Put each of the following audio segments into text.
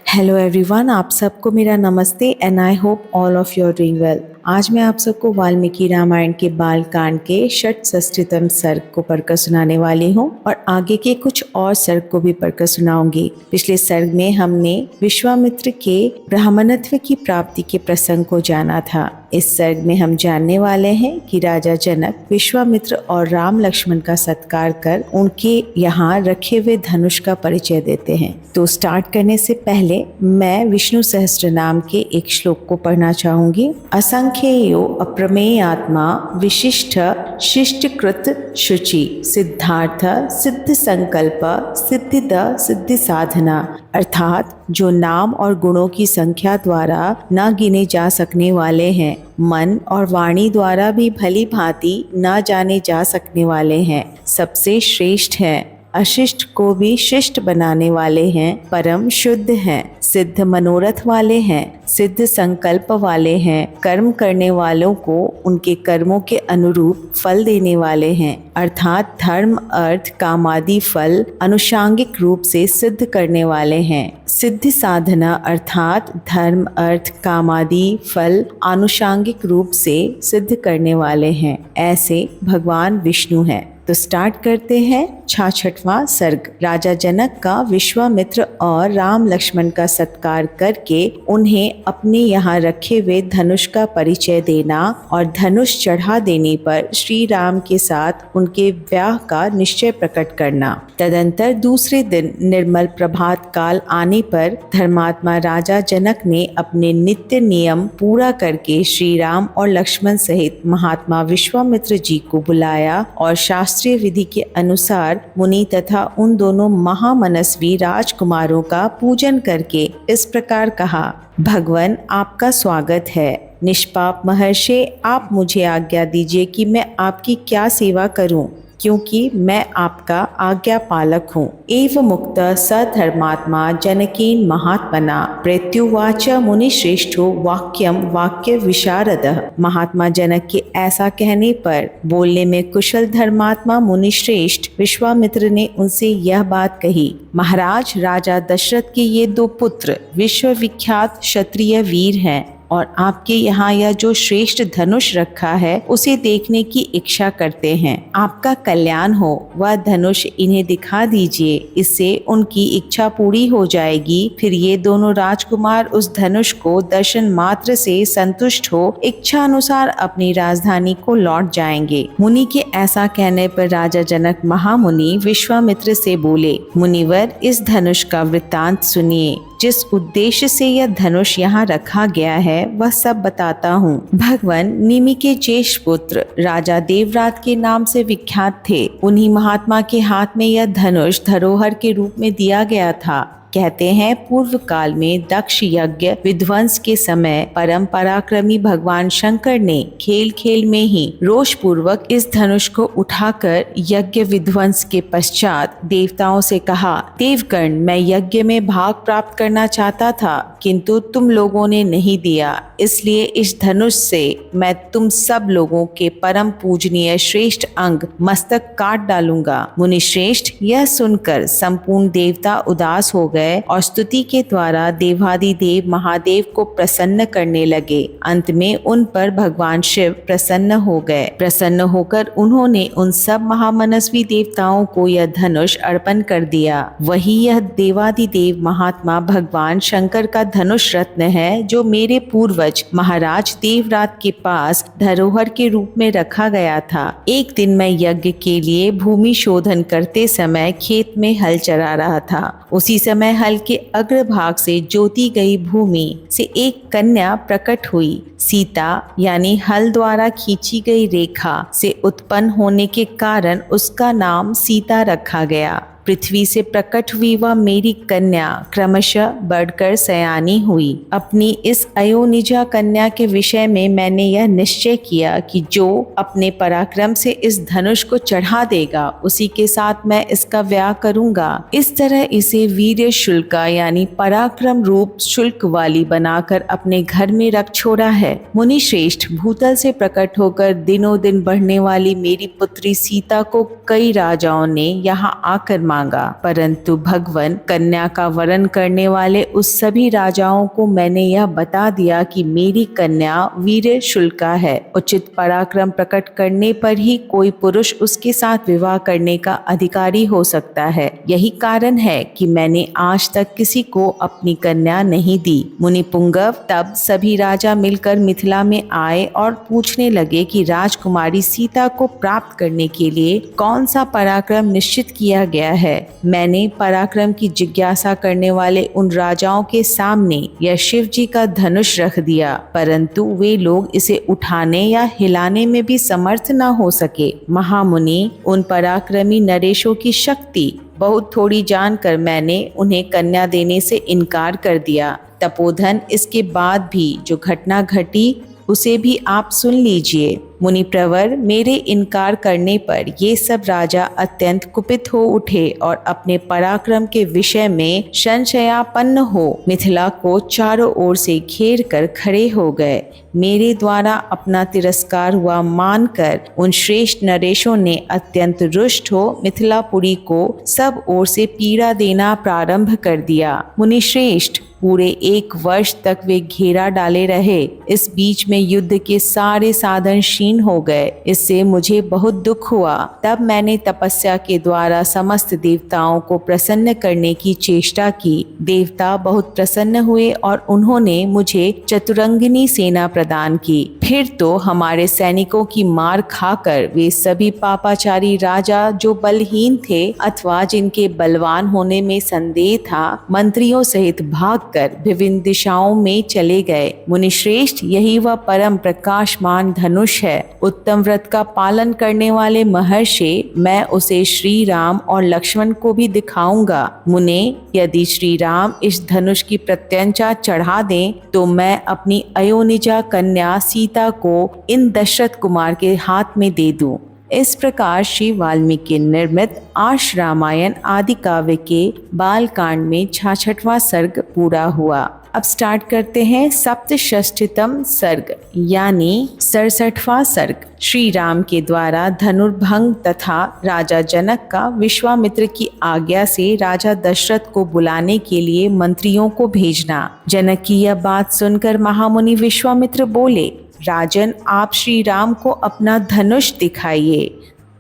Hello everyone, आप सबको मेरा नमस्ते and I hope all of you are doing well. आज मैं आप सबको वाल्मीकि रामायण के बाल कांड के षट्सष्टितम सर्ग को पढ़कर सुनाने वाली हूँ और आगे के कुछ और सर्ग को भी पढ़कर सुनाऊंगी। पिछले सर्ग में हमने विश्वामित्र के ब्राह्मणत्व की प्राप्ति के प्रसंग को जाना था। इस सर्ग में हम जानने वाले हैं कि राजा जनक विश्वामित्र और राम लक्ष्मण का सत्कार कर उनके यहाँ रखे हुए धनुष का परिचय देते हैं। तो स्टार्ट करने से पहले मैं विष्णु सहस्त्र नाम के एक श्लोक को पढ़ना चाहूंगी। असंख्येयो अप्रमेय आत्मा विशिष्ट शिष्टकृत शुचि सिद्धार्थ सिद्ध संकल्प सिद्धिद सिद्धि साधना, अर्थात जो नाम और गुणों की संख्या द्वारा न गिने जा सकने वाले हैं, मन और वाणी द्वारा भी भली भांति न जाने जा सकने वाले हैं, सबसे श्रेष्ठ हैं, अशिष्ट को भी शिष्ट बनाने वाले हैं, परम शुद्ध हैं, सिद्ध मनोरथ वाले हैं, सिद्ध संकल्प वाले हैं, कर्म करने वालों को उनके कर्मों के अनुरूप फल देने वाले हैं, अर्थात धर्म अर्थ कामादि फल अनुषांगिक रूप से सिद्ध करने वाले हैं, सिद्धि साधना अर्थात धर्म अर्थ कामादि फल आनुषांगिक रूप से सिद्ध करने वाले हैं। ऐसे भगवान विष्णु हैं। तो स्टार्ट करते हैं 66वां सर्ग। राजा जनक का विश्वामित्र और राम लक्ष्मण का सत्कार करके उन्हें अपने यहाँ रखे हुए धनुष का परिचय देना और धनुष चढ़ा देने पर श्री राम के साथ उनके विवाह का निश्चय प्रकट करना। तदंतर दूसरे दिन निर्मल प्रभात काल आने पर धर्मात्मा राजा जनक ने अपने नित्य नियम पूरा करके श्री राम और लक्ष्मण सहित महात्मा विश्वामित्र जी को बुलाया और शास्त्रीय विधि के अनुसार मुनि तथा उन दोनों महामनस्वी राजकुमारों का पूजन करके इस प्रकार कहा। भगवान, आपका स्वागत है। निष्पाप महर्षि, आप मुझे आज्ञा दीजिए कि मैं आपकी क्या सेवा करूं, क्योंकि मैं आपका आज्ञा पालक हूँ। एव मुक्त स धर्मात्मा जनकेन महात्मना प्रत्युवाच मुनिश्रेष्ठो वाक्यम वाक्य विशारदः। महात्मा जनक के ऐसा कहने पर बोलने में कुशल धर्मात्मा मुनिश्रेष्ठ विश्वामित्र ने उनसे यह बात कही। महाराज, राजा दशरथ के ये दो पुत्र विश्वविख्यात क्षत्रिय वीर हैं और आपके यहाँ यह जो श्रेष्ठ धनुष रखा है उसे देखने की इच्छा करते हैं। आपका कल्याण हो, वह धनुष इन्हें दिखा दीजिए, इससे उनकी इच्छा पूरी हो जाएगी। फिर ये दोनों राजकुमार उस धनुष को दर्शन मात्र से संतुष्ट हो इच्छा अनुसार अपनी राजधानी को लौट जाएंगे। मुनि के ऐसा कहने पर राजा जनक महामुनि विश्वामित्र से बोले, मुनिवर, इस धनुष का वृत्तांत सुनिए। जिस उद्देश्य से यह धनुष यहाँ रखा गया है वह सब बताता हूँ। भगवान निमि के ज्येष्ठ पुत्र राजा देवरात के नाम से विख्यात थे। उन्हीं महात्मा के हाथ में यह धनुष धरोहर के रूप में दिया गया था। कहते हैं पूर्व काल में दक्ष यज्ञ विध्वंस के समय परम पराक्रमी भगवान शंकर ने खेल खेल में ही रोष पूर्वक इस धनुष को उठाकर यज्ञ विध्वंस के पश्चात देवताओं से कहा, देवगण, मैं यज्ञ में भाग प्राप्त करना चाहता था किंतु तुम लोगों ने नहीं दिया, इसलिए इस धनुष से मैं तुम सब लोगों के परम पूजनीय श्रेष्ठ अंग मस्तक काट डालूंगा। मुनि श्रेष्ठ, यह सुनकर संपूर्ण देवता उदास हो गए और स्तुति के द्वारा देवादिदेव महादेव को प्रसन्न करने लगे। अंत में उन पर भगवान शिव प्रसन्न हो गए। प्रसन्न होकर उन्होंने उन सब महामनस्वी देवताओं को यह धनुष अर्पण कर दिया। वही यह देवादिदेव महात्मा भगवान शंकर का धनुष रत्न है जो मेरे पूर्वज महाराज देवरात के पास धरोहर के रूप में रखा गया था। एक दिन मैं यज्ञ के लिए भूमि शोधन करते समय खेत में हल चरा रहा था। उसी समय हल के अग्रभाग से जोती गई भूमि से एक कन्या प्रकट हुई। सीता यानी हल द्वारा खींची गई रेखा से उत्पन्न होने के कारण उसका नाम सीता रखा गया। पृथ्वी से प्रकट हुई वह मेरी कन्या क्रमशः बढ़कर सयानी हुई। अपनी इस अयोनिजा कन्या के विषय में मैंने यह निश्चय किया कि जो अपने पराक्रम से इस धनुष को चढ़ा देगा उसी के साथ मैं इसका ब्याह करूंगा। इस तरह इसे वीर्य शुल्का यानी पराक्रम रूप शुल्क वाली बनाकर अपने घर में रख छोड़ा है। मुनि श्रेष्ठ, भूतल से प्रकट होकर दिनों दिन बढ़ने वाली मेरी पुत्री सीता को कई राजाओं ने यहाँ आकर मांगा, परंतु भगवान कन्या का वरण करने वाले उस सभी राजाओं को मैंने यह बता दिया कि मेरी कन्या वीर शुल्का है। उचित पराक्रम प्रकट करने पर ही कोई पुरुष उसके साथ विवाह करने का अधिकारी हो सकता है। यही कारण है कि मैंने आज तक किसी को अपनी कन्या नहीं दी। मुनि पुंगव, तब सभी राजा मिलकर मिथिला में आए और पूछने लगे कि राजकुमारी सीता को प्राप्त करने के लिए कौन सा पराक्रम निश्चित किया गया है। मैंने पराक्रम की जिज्ञासा करने वाले उन राजाओं के सामने यह शिव जी का धनुष रख दिया, परंतु वे लोग इसे उठाने या हिलाने में भी समर्थ न हो सके। महामुनि, उन पराक्रमी नरेशों की शक्ति बहुत थोड़ी जानकर मैंने उन्हें कन्या देने से इनकार कर दिया। तपोधन, इसके बाद भी जो घटना घटी उसे भी आप सुन लीजिए। मुनि प्रवर, मेरे इनकार करने पर ये सब राजा अत्यंत कुपित हो उठे और अपने पराक्रम के विषय में संशयापन्न हो मिथिला को चारों ओर से घेर कर खड़े हो गए। मेरे द्वारा अपना तिरस्कार हुआ मानकर उन श्रेष्ठ नरेशों ने अत्यंत रुष्ट हो मिथिलापुरी को सब ओर से पीड़ा देना प्रारंभ कर दिया। मुनि श्रेष्ठ, पूरे 1 वर्ष तक वे घेरा डाले रहे। इस बीच में युद्ध के सारे साधन क्षीण हो गए। इससे मुझे बहुत दुख हुआ। तब मैंने तपस्या के द्वारा समस्त देवताओं को प्रसन्न करने की चेष्टा की। देवता बहुत प्रसन्न हुए और उन्होंने मुझे चतुरंगिनी सेना प्रदान की। फिर तो हमारे सैनिकों की मार खाकर वे सभी पापाचारी राजा जो बलहीन थे अथवा जिनके बलवान होने में संदेह था, मंत्रियों सहित भागकर विभिन्न दिशाओं में चले गए। मुनिश्रेष्ठ, यही वह परम प्रकाशमान धनुष है। उत्तम व्रत का पालन करने वाले महर्षि, मैं उसे श्री राम और लक्ष्मण को भी दिखाऊंगा। मुने, यदि श्री राम इस धनुष की प्रत्यंचा चढ़ा दें तो मैं अपनी अयोनिजा कन्या सीता को इन दशरथ कुमार के हाथ में दे दूं। इस प्रकार श्री वाल्मीकि निर्मित आर्ष रामायण आदि काव्य के बालकांड में 66वां सर्ग पूरा हुआ। अब स्टार्ट करते हैं सप्तषष्ठितम सर्ग यानी 67वां सर्ग। श्री राम के द्वारा धनुर्भंग तथा राजा जनक का विश्वामित्र की आज्ञा से राजा दशरथ को बुलाने के लिए मंत्रियों को भेजना। जनक की यह बात सुनकर महामुनि विश्वामित्र बोले, राजन, आप श्री राम को अपना धनुष दिखाइए।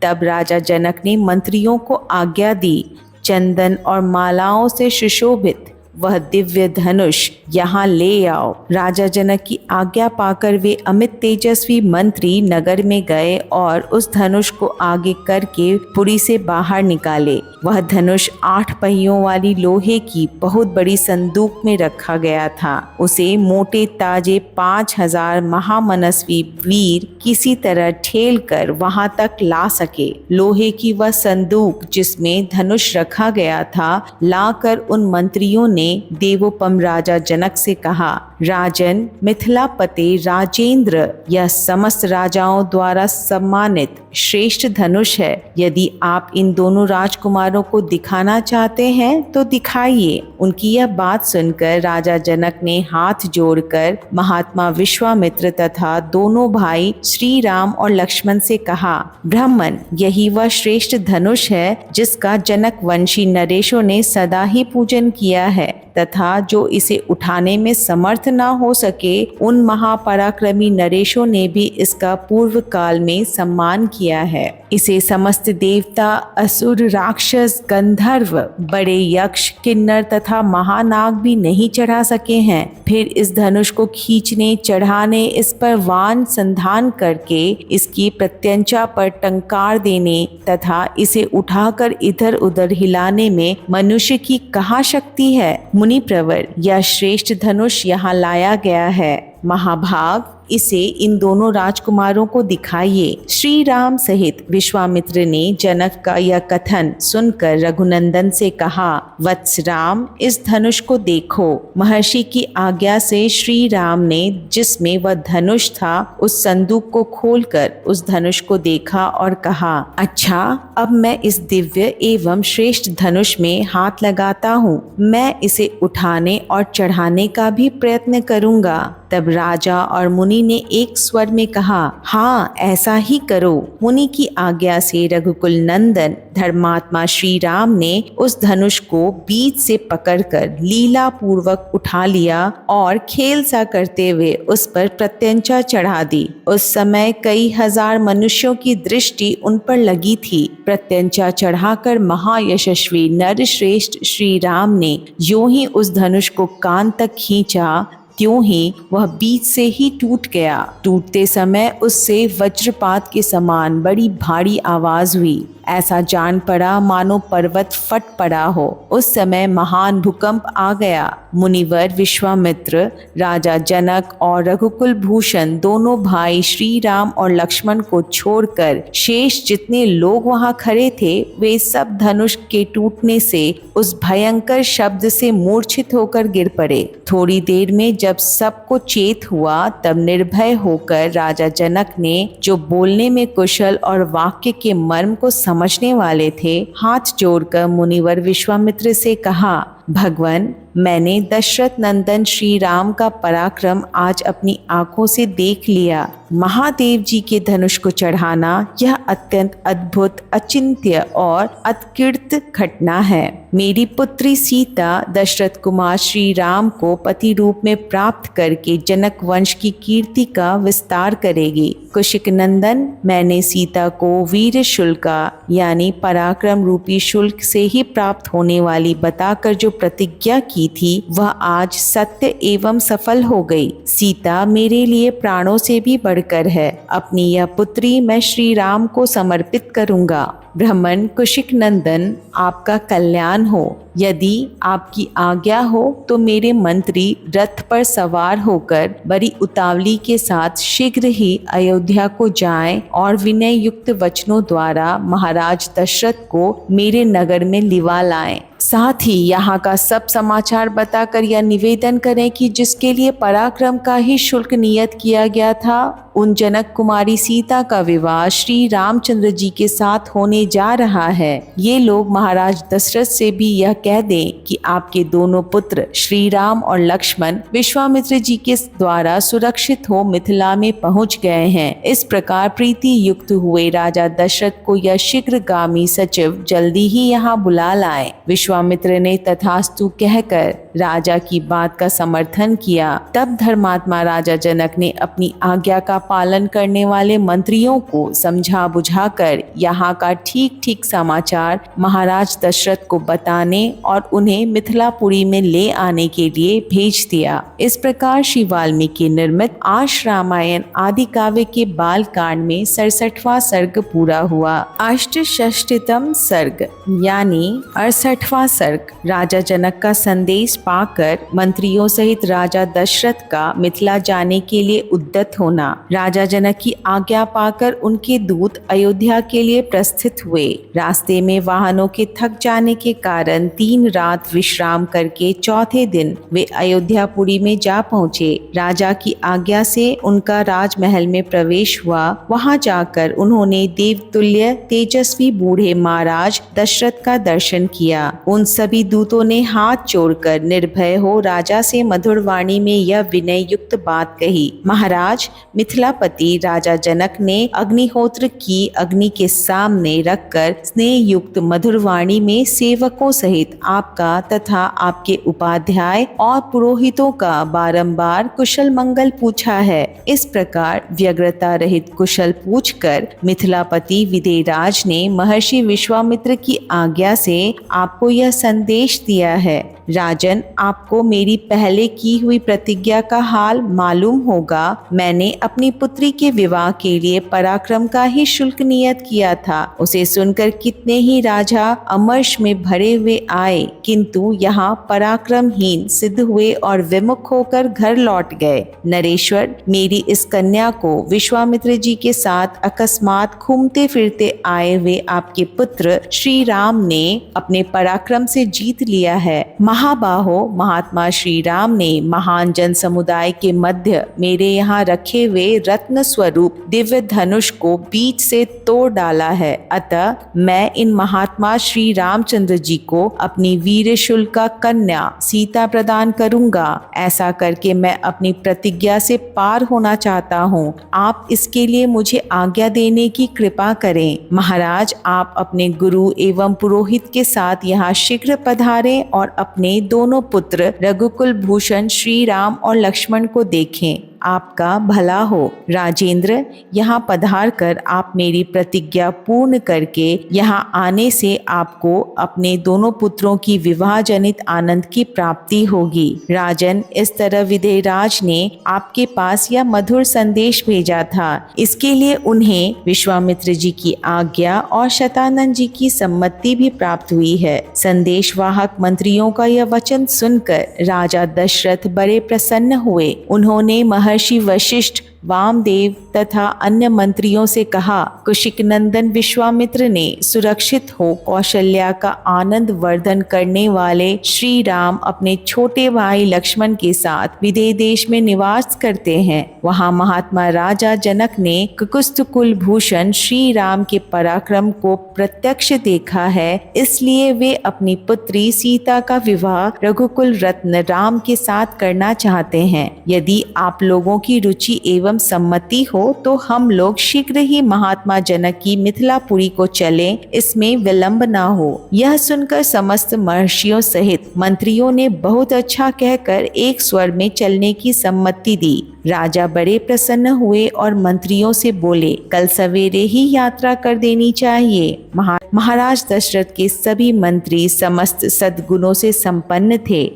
तब राजा जनक ने मंत्रियों को आज्ञा दी। चंदन और मालाओं से सुशोभित वह दिव्य धनुष यहाँ ले आओ। राजा जनक की आज्ञा पाकर वे अमित तेजस्वी मंत्री नगर में गए और उस धनुष को आगे करके पुरी से बाहर निकाले। वह धनुष 8 पहियों वाली लोहे की बहुत बड़ी संदूक में रखा गया था। उसे मोटे ताजे 5000 महामनस्वी वीर किसी तरह ठेल कर वहां तक ला सके। लोहे की वह संदूक जिसमें धनुष रखा गया था लाकर उन मंत्रियों ने देवोपम राजा जनक से कहा, राजन, मिथिलापति राजेंद्र, यह समस्त राजाओं द्वारा सम्मानित श्रेष्ठ धनुष है। यदि आप इन दोनों राजकुमारों को दिखाना चाहते हैं तो दिखाइए। उनकी यह बात सुनकर राजा जनक ने हाथ जोड़कर महात्मा विश्वामित्र तथा दोनों भाई श्री राम और लक्ष्मण से कहा, ब्राह्मण, यही वह श्रेष्ठ धनुष है जिसका जनक वंशी नरेशों ने सदा ही पूजन किया है तथा जो इसे उठाने में समर्थ न हो सके उन महापराक्रमी नरेशों ने भी इसका पूर्व काल में सम्मान किया है। इसे समस्त देवता, असुर, राक्षस, गंधर्व, बड़े यक्ष, किन्नर तथा महानाग भी नहीं चढ़ा सके हैं। फिर इस धनुष को खींचने, चढ़ाने, इस पर वान संधान करके इसकी प्रत्यंचा पर टंकार देने तथा इसे उठाकर इधर उधर हिलाने में मनुष्य की कहाँ शक्ति है। मुनि प्रवर, यह श्रेष्ठ धनुष यहाँ लाया गया है। महाभाग, इसे इन दोनों राजकुमारों को दिखाइए। श्री राम सहित विश्वामित्र ने जनक का यह कथन सुनकर रघुनंदन से कहा, वत्स राम, इस धनुष को देखो। महर्षि की आज्ञा से श्री राम ने जिसमें वह धनुष था उस संदूक को खोलकर उस धनुष को देखा और कहा, अच्छा, अब मैं इस दिव्य एवं श्रेष्ठ धनुष में हाथ लगाता हूँ। मैं इसे उठाने और चढ़ाने का भी प्रयत्न करूंगा। तब राजा और मुनि मुनि ने एक स्वर में कहा, हाँ ऐसा ही करो। मुनि की आज्ञा से रघुकुल नंदन धर्मात्मा श्री राम ने उस धनुष को बीच से पकड़कर लीला पूर्वक उठा लिया और खेल सा करते हुए उस पर प्रत्यंचा चढ़ा दी। उस समय कई हजार मनुष्यों की दृष्टि उन पर लगी थी। प्रत्यंचा चढ़ाकर महायशस्वी नरश्रेष्ठ श्री राम ने यूं ही उस धनुष को कान तक खींचा, त्यों ही वह बीच से ही टूट गया। टूटते समय उससे वज्रपात के समान बड़ी भारी आवाज हुई। ऐसा जान पड़ा मानो पर्वत फट पड़ा हो। उस समय महान भूकंप आ गया। मुनिवर विश्वामित्र, राजा जनक और रघुकुल भूषण दोनों भाई श्री राम और लक्ष्मण को छोड़कर शेष जितने लोग वहां खड़े थे वे सब धनुष के टूटने से उस भयंकर शब्द से मूर्छित होकर गिर पड़े। थोड़ी देर में जब सबको चेत हुआ तब निर्भय होकर राजा जनक ने, जो बोलने में कुशल और वाक्य के मर्म को समझने वाले थे, हाथ जोड़कर मुनिवर विश्वामित्र से कहा, भगवान, मैंने दशरथ नंदन श्री राम का पराक्रम आज अपनी आंखों से देख लिया। महादेव जी के धनुष को चढ़ाना यह अत्यंत अद्भुत, अचिंत्य और अत्कृत घटना है। मेरी पुत्री सीता दशरथ कुमार श्री राम को पति रूप में प्राप्त करके जनक वंश की कीर्ति का विस्तार करेगी। कुशिक नंदन, मैंने सीता को वीर शुल्का यानी पराक्रम रूपी शुल्क से ही प्राप्त होने वाली बताकर जो प्रतिज्ञा की थी वह आज सत्य एवं सफल हो गई। सीता मेरे लिए प्राणों से भी बढ़कर है। अपनी यह पुत्री मैं श्री राम को समर्पित करूंगा। ब्राह्मण कुशिक नंदन, आपका कल्याण हो। यदि आपकी आज्ञा हो तो मेरे मंत्री रथ पर सवार होकर बड़ी उतावली के साथ शीघ्र ही अयोध्या को जाएं और विनय युक्त वचनों द्वारा महाराज दशरथ को मेरे नगर में लिवा लाएं। साथ ही यहाँ का सब समाचार बताकर यह निवेदन करें कि जिसके लिए पराक्रम का ही शुल्क नियत किया गया था, उन जनक कुमारी सीता का विवाह श्री रामचंद्र जी के साथ होने जा रहा है। ये लोग महाराज दशरथ से भी यह कह दें कि आपके दोनों पुत्र श्री राम और लक्ष्मण विश्वामित्र जी के द्वारा सुरक्षित हो मिथिला में पहुंच गए हैं। इस प्रकार प्रीति युक्त हुए राजा दशरथ को यह शीघ्रगामी सचिव जल्दी ही यहाँ बुला लाए। विश्वामित्र ने तथास्तु कहकर राजा की बात का समर्थन किया। तब धर्मात्मा राजा जनक ने अपनी आज्ञा का पालन करने वाले मंत्रियों को समझा बुझाकर यहाँ का ठीक ठीक समाचार महाराज दशरथ को बताने और उन्हें मिथिलापुरी में ले आने के लिए भेज दिया। इस प्रकार श्री वाल्मीकि निर्मित आश रामायण आदि काव्य के बाल कांड में 67वां सर्ग पूरा हुआ। अष्टषष्टितम सर्ग यानी 68वां सर्ग राजा जनक का संदेश पाकर मंत्रियों सहित राजा दशरथ का मिथिला जाने के लिए उद्यत होना। राजा जनक की आज्ञा पाकर उनके दूत अयोध्या के लिए प्रस्थित हुए। रास्ते में वाहनों के थक जाने के कारण 3 रात विश्राम करके चौथे दिन वे अयोध्यापुरी में जा पहुँचे। राजा की आज्ञा से उनका राजमहल में प्रवेश हुआ। वहां जाकर उन्होंने देवतुल्य तेजस्वी बूढ़े महाराज दशरथ का दर्शन किया। उन सभी दूतों ने हाथ जोड़कर निर्भय हो राजा से मधुर वाणी में यह विनय युक्त बात कही। महाराज, मिथिलापति राजा जनक ने अग्निहोत्र की अग्नि के सामने रखकर स्नेह युक्त मधुर वाणी में सेवकों सहित आपका तथा आपके उपाध्याय और पुरोहितों का बारंबार कुशल मंगल पूछा है। इस प्रकार व्यग्रता रहित कुशल पूछकर मिथिलापति विदेराज ने महर्षि विश्वामित्र की आज्ञा से आपको यह संदेश दिया है। राजन, आपको मेरी पहले की हुई प्रतिज्ञा का हाल मालूम होगा। मैंने अपनी पुत्री के विवाह के लिए पराक्रम का ही शुल्क नियत किया था। उसे सुनकर कितने ही राजा अमर्ष में भरे हुए आए, किंतु यहाँ पराक्रमहीन सिद्ध हुए और विमुख होकर घर लौट गए। नरेश्वर, मेरी इस कन्या को विश्वामित्र जी के साथ अकस्मात घूमते फिरते आए हुए आपके पुत्र श्री राम ने अपने पराक्रम से जीत लिया है। महाबाहो, हो, महात्मा श्री राम ने महान जन समुदाय के मध्य मेरे यहाँ रखे हुए रत्न स्वरूप दिव्य धनुष को बीच से तोड़ डाला है। अतः मैं इन महात्मा श्री रामचंद्र जी को अपनी वीर शुल्का कन्या सीता प्रदान करूंगा। ऐसा करके मैं अपनी प्रतिज्ञा से पार होना चाहता हूँ। आप इसके लिए मुझे आज्ञा देने की कृपा करें। महाराज, आप अपने गुरु एवं पुरोहित के साथ यहाँ शीघ्र पधारें और अपने दोनों पुत्र रघुकुल भूषण श्री राम और लक्ष्मण को देखें। आपका भला हो। राजेंद्र, यहाँ पधार कर आप मेरी प्रतिज्ञा पूर्ण करके यहाँ आने से आपको अपने दोनों पुत्रों की विवाह जनित आनंद की प्राप्ति होगी। राजन, इस तरह विदेहराज ने आपके पास यह मधुर संदेश भेजा था। इसके लिए उन्हें विश्वामित्र जी की आज्ञा और शतानंद जी की सम्मति भी प्राप्त हुई है। संदेशवाहक मंत्रियों का यह वचन सुनकर राजा दशरथ बड़े प्रसन्न हुए। उन्होंने महर्षि वशिष्ठ, वामदेव तथा अन्य मंत्रियों से कहा, कुशिक नंदन विश्वामित्र ने सुरक्षित हो कौशल्या का आनंद वर्धन करने वाले श्री राम अपने छोटे भाई लक्ष्मण के साथ विदेह देश में निवास करते हैं। वहाँ महात्मा राजा जनक ने कुकुस्त कुल भूषण श्री राम के पराक्रम को प्रत्यक्ष देखा है, इसलिए वे अपनी पुत्री सीता का विवाह रघुकुल रत्न राम के साथ करना चाहते हैं। यदि आप लोगों की रुचि एवं सम्मति हो तो हम लोग शीघ्र ही महात्मा जनक की मिथिलापुरी को चलें, इसमें विलंब ना हो। यह सुनकर समस्त महर्षियों सहित मंत्रियों ने बहुत अच्छा कहकर एक स्वर में चलने की सम्मति दी। राजा बड़े प्रसन्न हुए और मंत्रियों से बोले, कल सवेरे ही यात्रा कर देनी चाहिए। महाराज दशरथ के सभी मंत्री समस्त सद्गुणों से संपन्न थे।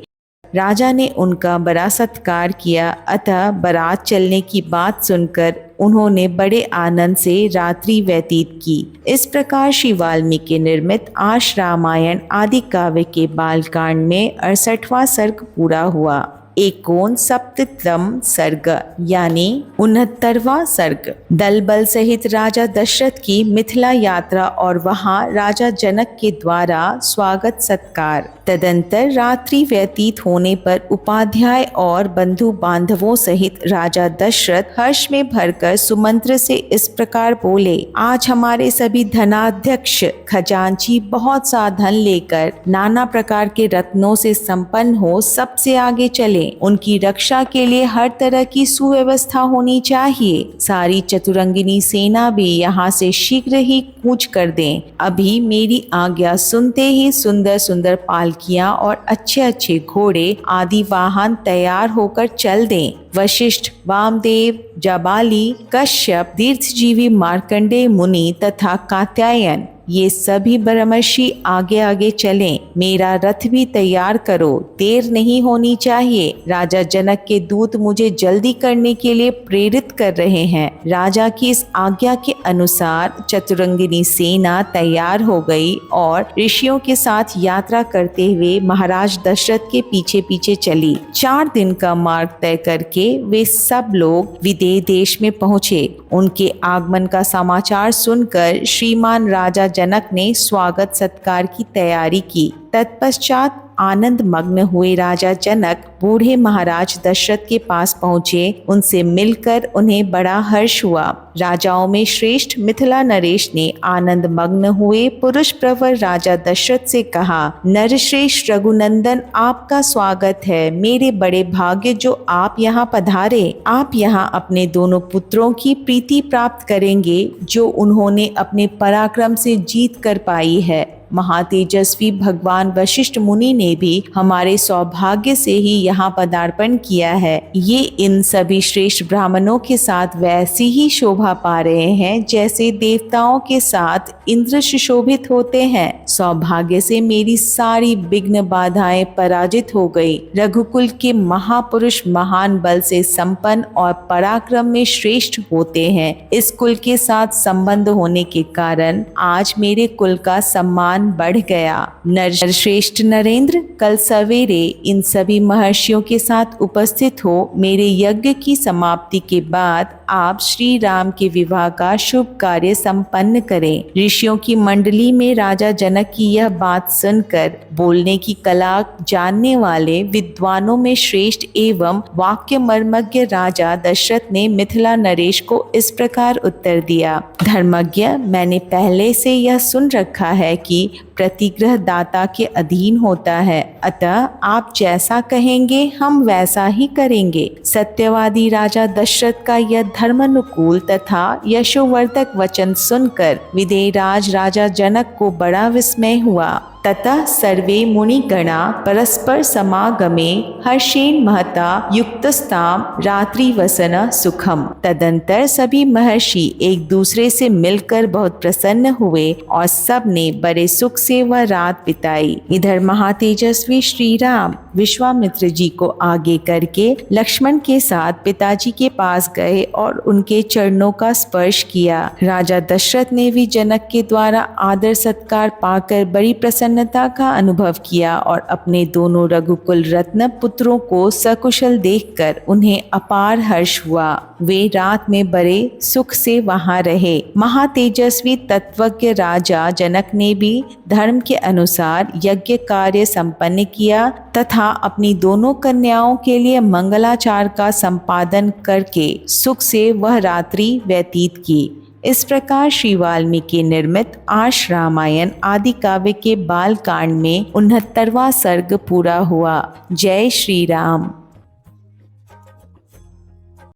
राजा ने उनका बड़ा सत्कार किया। अतः बारात चलने की बात सुनकर उन्होंने बड़े आनंद से रात्रि व्यतीत की। इस प्रकार श्री वाल्मीकि निर्मित आश रामायण आदि काव्य के बालकांड में 68वां सर्ग पूरा हुआ। एकोन सप्ततम सर्ग यानी 69वां सर्ग। दल बल सहित राजा दशरथ की मिथिला यात्रा और वहां राजा जनक के द्वारा स्वागत सत्कार। तदंतर रात्रि व्यतीत होने पर उपाध्याय और बंधु बांधवों सहित राजा दशरथ हर्ष में भरकर सुमंत्र से इस प्रकार बोले, आज हमारे सभी धनाध्यक्ष खजांची बहुत सा धन लेकर नाना प्रकार के रत्नों से संपन्न हो सबसे आगे चले। उनकी रक्षा के लिए हर तरह की सुव्यवस्था होनी चाहिए। सारी चतुरंगिनी सेना भी यहाँ से शीघ्र ही कूच कर दें। अभी मेरी आज्ञा सुनते ही सुंदर सुंदर पालकियां और अच्छे अच्छे घोड़े आदि वाहन तैयार होकर चल दें। वशिष्ठ, वामदेव, जाबाली, कश्यप, तीर्थजीवी मार्कंडेय मुनि तथा कात्यायन ये सभी ब्रह्मर्षि आगे आगे चलें। मेरा रथ भी तैयार करो, देर नहीं होनी चाहिए। राजा जनक के दूत मुझे जल्दी करने के लिए प्रेरित कर रहे हैं। राजा की इस आज्ञा के अनुसार चतुरंगिनी सेना तैयार हो गई और ऋषियों के साथ यात्रा करते हुए महाराज दशरथ के पीछे पीछे चली। 4 दिन का मार्ग तय करके वे सब लोग विदेह देश में पहुँचे। उनके आगमन का समाचार सुनकर श्रीमान राजा जनक ने स्वागत सत्कार की तैयारी की। तत्पश्चात आनंद मग्न हुए राजा जनक बूढ़े महाराज दशरथ के पास पहुँचे। उनसे मिलकर उन्हें बड़ा हर्ष हुआ। राजाओं में श्रेष्ठ मिथिला नरेश ने आनंद मग्न हुए पुरुष प्रवर राजा दशरथ से कहा, नरश्रेष्ठ रघुनंदन, आपका स्वागत है। मेरे बड़े भाग्य जो आप यहाँ पधारे। आप यहाँ अपने दोनों पुत्रों की प्रीति प्राप्त करेंगे जो उन्होंने अपने पराक्रम से जीत कर पाई है। महातेजस्वी भगवान वशिष्ठ मुनि ने भी हमारे सौभाग्य से ही यहाँ पदार्पण किया है। ये इन सभी श्रेष्ठ ब्राह्मणों के साथ वैसी ही शोभा पा रहे हैं जैसे देवताओं के साथ इंद्र सुशोभित होते हैं। सौभाग्य से मेरी सारी विघ्न बाधाएं पराजित हो गई। रघुकुल के महापुरुष महान बल से संपन्न और पराक्रम में श्रेष्ठ होते हैं। इस कुल के साथ संबंध होने के कारण आज मेरे कुल का सम्मान सम्मान बढ़ गया। नरश्रेष्ठ नरेंद्र, कल सवेरे इन सभी महर्षियों के साथ उपस्थित हो मेरे यज्ञ की समाप्ति के बाद आप श्री राम के विवाह का शुभ कार्य संपन्न करें। ऋषियों की मंडली में राजा जनक की यह बात सुनकर बोलने की कला जानने वाले विद्वानों में श्रेष्ठ एवं वाक्य मर्मज्ञ राजा दशरथ ने मिथिला नरेश को इस प्रकार उत्तर दिया। धर्मज्ञ, मैंने पहले से यह सुन रखा है कि प्रतिग्रह दाता के अधीन होता है, अतः आप जैसा कहेंगे हम वैसा ही करेंगे। सत्यवादी राजा दशरथ का यह धर्मानुकूल तथा यशोवर्धक वचन सुनकर विदेहराज राजा जनक को बड़ा विस्मय हुआ। ततः सर्वे मुनिगणा परस्पर समागमे हर्षेण महता युक्तस्ताम रात्रिवसन सुखम। तदंतर सभी महर्षि एक दूसरे से मिलकर बहुत प्रसन्न हुए और सब ने बड़े सुख से वह रात बिताई। इधर महातेजस्वी श्री राम विश्वामित्र जी को आगे करके लक्ष्मण के साथ पिताजी के पास गए और उनके चरणों का स्पर्श किया। राजा दशरथ ने भी जनक के द्वारा आदर सत्कार पाकर बड़ी प्रसन्नता का अनुभव किया और अपने दोनों रघुकुल रत्न पुत्रों को सकुशल देखकर उन्हें अपार हर्ष हुआ। वे रात में बड़े सुख से वहां रहे। महातेजस्वी तत्वज्ञ राजा जनक ने भी धर्म के अनुसार यज्ञ कार्य संपन्न किया तथा अपनी दोनों कन्याओं के लिए मंगलाचार का संपादन करके सुख से वह रात्रि व्यतीत की। इस प्रकार श्री वाल्मीकि निर्मित आर्ष रामायण आदि काव्य के बाल कांड में 69वां सर्ग पूरा हुआ। जय श्री राम।